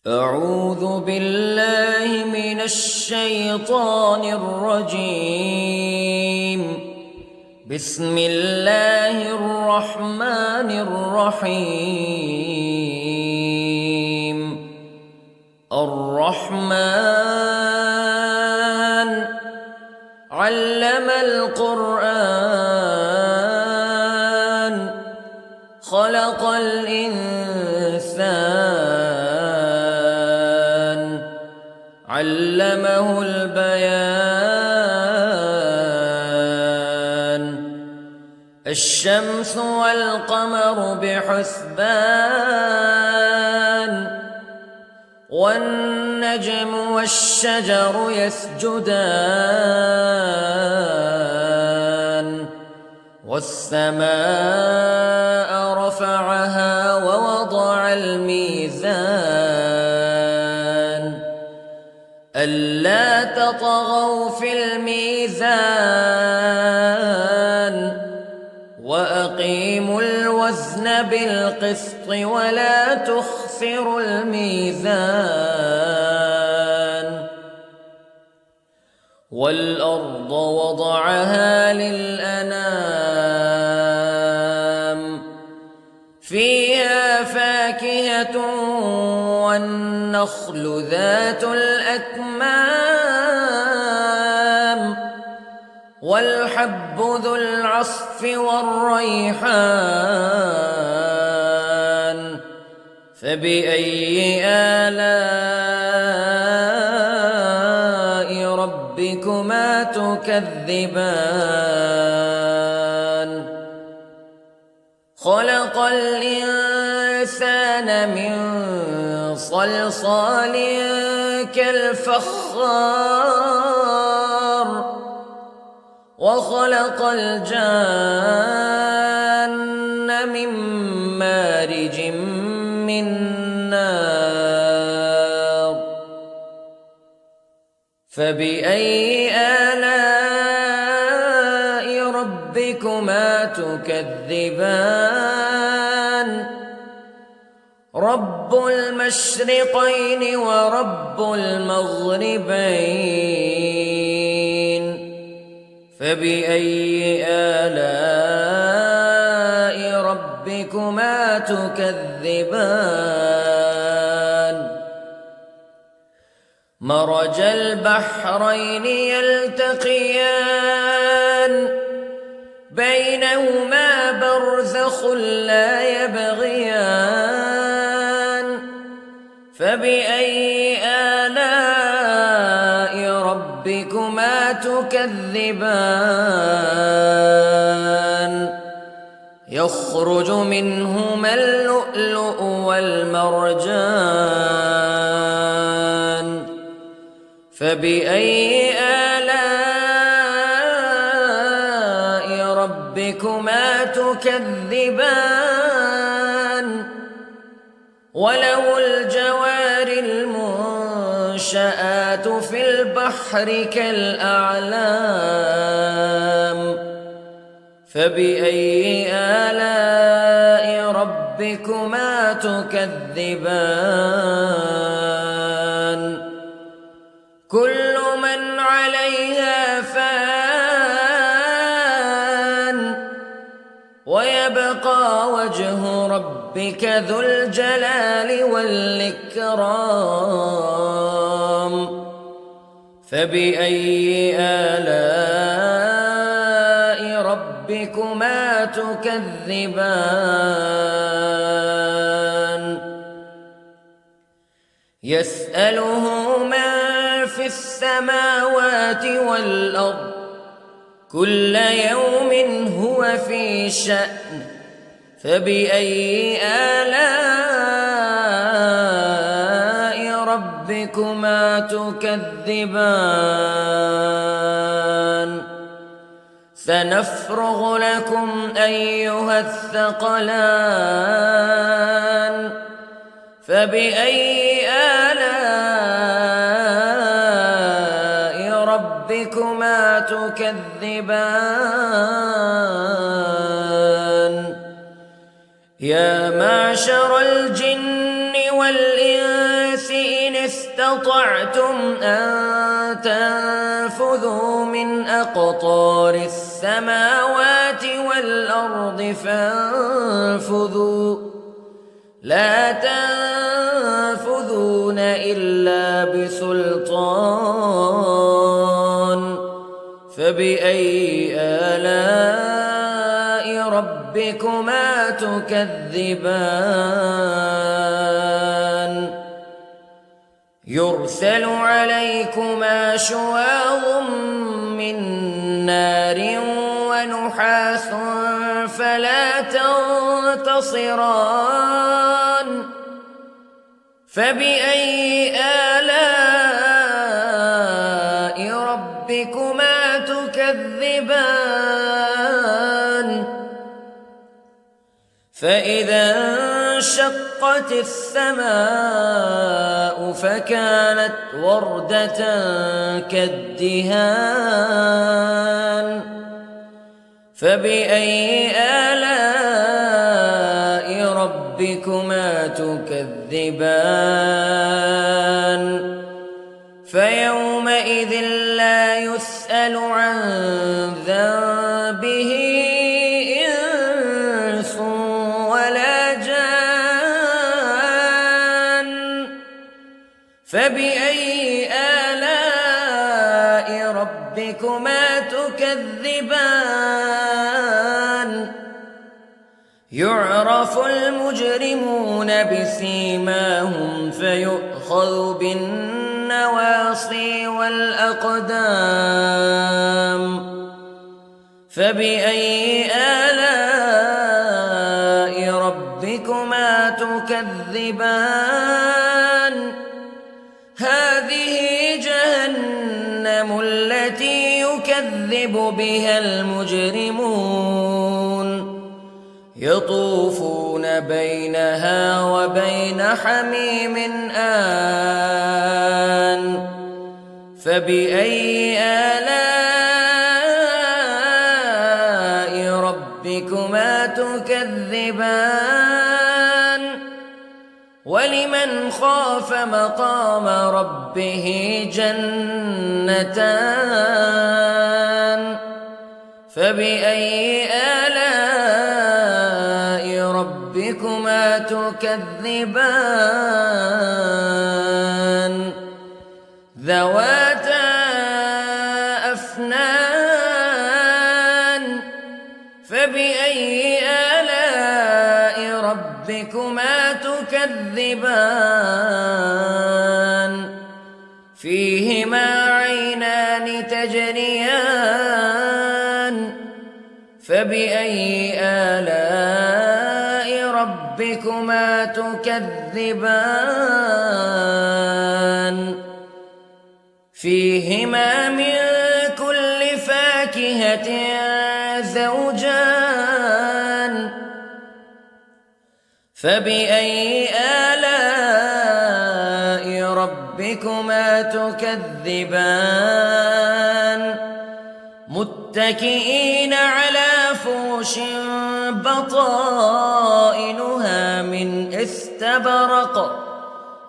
أعوذ بالله من الشيطان الرجيم. بسم الله الرحمن الرحيم. الرحمن علم القرآن خلق الإنسان علمه البيان. الشمس والقمر بحسبان والنجم والشجر يسجدان والسماء رفعها ووضع الميزان ألا تطغوا في الميزان وأقيموا الوزن بالقسط ولا تخسروا الميزان. والأرض وضعها للأنام فيها فاكهة والنخل ذات الأكمام والحب ذو العصف والريحان فبأي آلاء ربكما تكذبان. خلق الإنسان من صلصال كالفخار وخلق الجان من مارج من نار فبأي آلاء ربكما تكذبان. رب المشرقين ورب المغربين فبأي آلاء ربكما تكذبان. مرج البحرين يلتقيان بينهما برزخ لا يبغيان فبأي آلاء ربكما تكذبان. يخرج منهما اللؤلؤ والمرجان فبأي آلاء ربكما تكذبان. وله الجوار المنشآت في البحر كالأعلام فبأي آلاء ربكما تكذبان. كل من عليها فان ويبقى وجه ربك ذو الجلال والإكرام فبأي آلاء ربكما تكذبان. يسأله من في السماوات والأرض كل يوم هو في شأن فبأي آلاء ربكما تكذبان. سنفرغ لكم أيها الثقلان فبأي آلاء ربكما تكذبان. يا معشر الجن والإنس استطعتم أن تنفذوا من أقطار السماوات والأرض فانفذوا لا تنفذون إلا بسلطان فبأي آلاء ربكما تكذبان يرسل عليكما شواظ من نار ونحاس فلا تنتصران فبأي آلاء ربكما تكذبان فإذا انشقت السماء فكانت وردة كالدهان فبأي آلاء ربكما تكذبان فيومئذ لا يسأل عن ذنبه إنس ولا جان فبأي آلاء ربكما تكذبان يعرف المجرمون بسيماهم فيؤخذ بالنواصي والأقدام فبأي آلاء ربكما تكذبان هذه جهنم التي يكذب بها المجرمون يطوفون بينها وبين حميم آن فبأي آلاء ربكما تكذبان ولمن خاف مقام ربه جنتان فبأي آلاء ربكما تكذبان ذواتا أفنان فبأي آلاء ربكما تكذبان فيهما عينان تجريان فبأي آلاء ربكما تكذبان فيهما من كل فاكهة زوجان فبأي آلاء ربكما تكذبان متكئين على فرش بطائنها من استبرق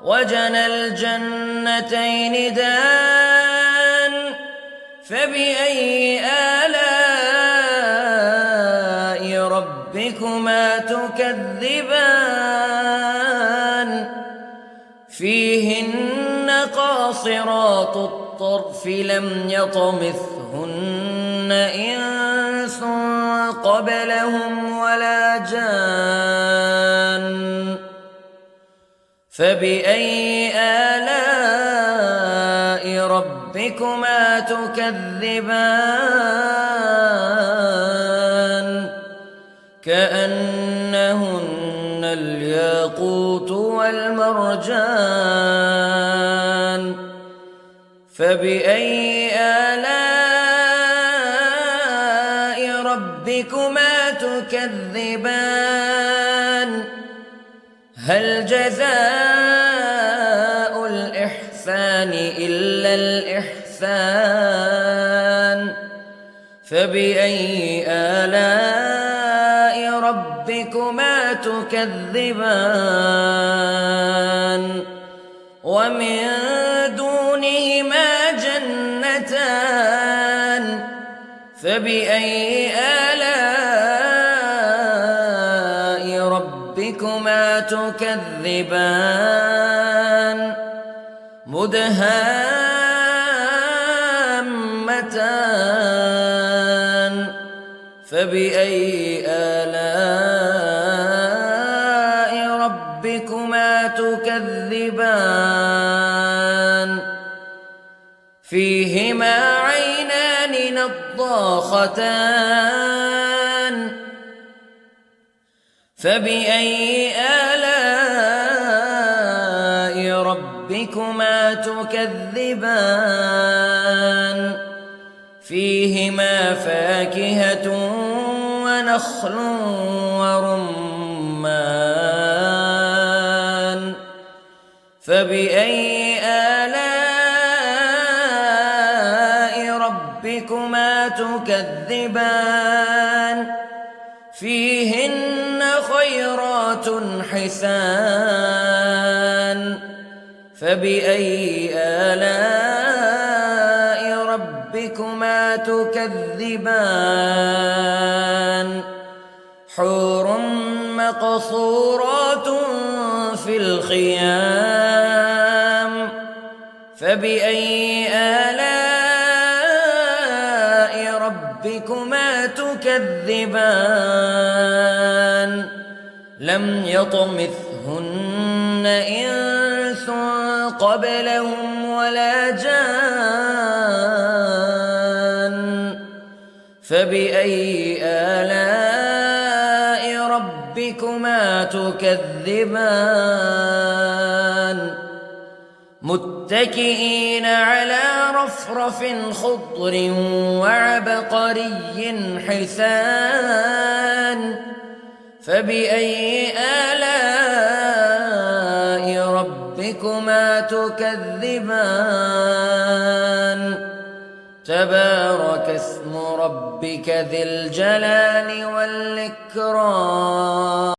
وجنى الجنتين دان فبأي آلاء ربكما تكذبان فيهن قاصرات الطرف لم يطمثهن إنس قبلهم ولا جان فبأي آلاء ربكما تكذبان كأنهن الياقوت والمرجان فبأي آلاء ربكما تكذبان هل جزاء الإحسان إلا الإحسان فبأي آلاء ربكما تكذبان ومن دونهما جنتان فبأي آلاء ربكما تكذبان مدهامتان فبأي آلاء ربكما تكذبان فيهما عينان نضاختان فبأي آلاء ربكما تكذبان فيهما فاكهة ونخل ورمان فبأي آلاء ربكما تكذبان فيهن خيرات حسان فبأي آلاء ربكما تكذبان حور مقصورات في الخيام فبأي آلاء ربكما تكذبان لم يطمثهن إنس قبلهم ولا جان فبأي آلاء ربكما تكذبان متكئين على رفرف خضر وعبقري حسان فبأي آلاء ربكما تكذبان تبارك اسم ربك ذي الجلال والإكرام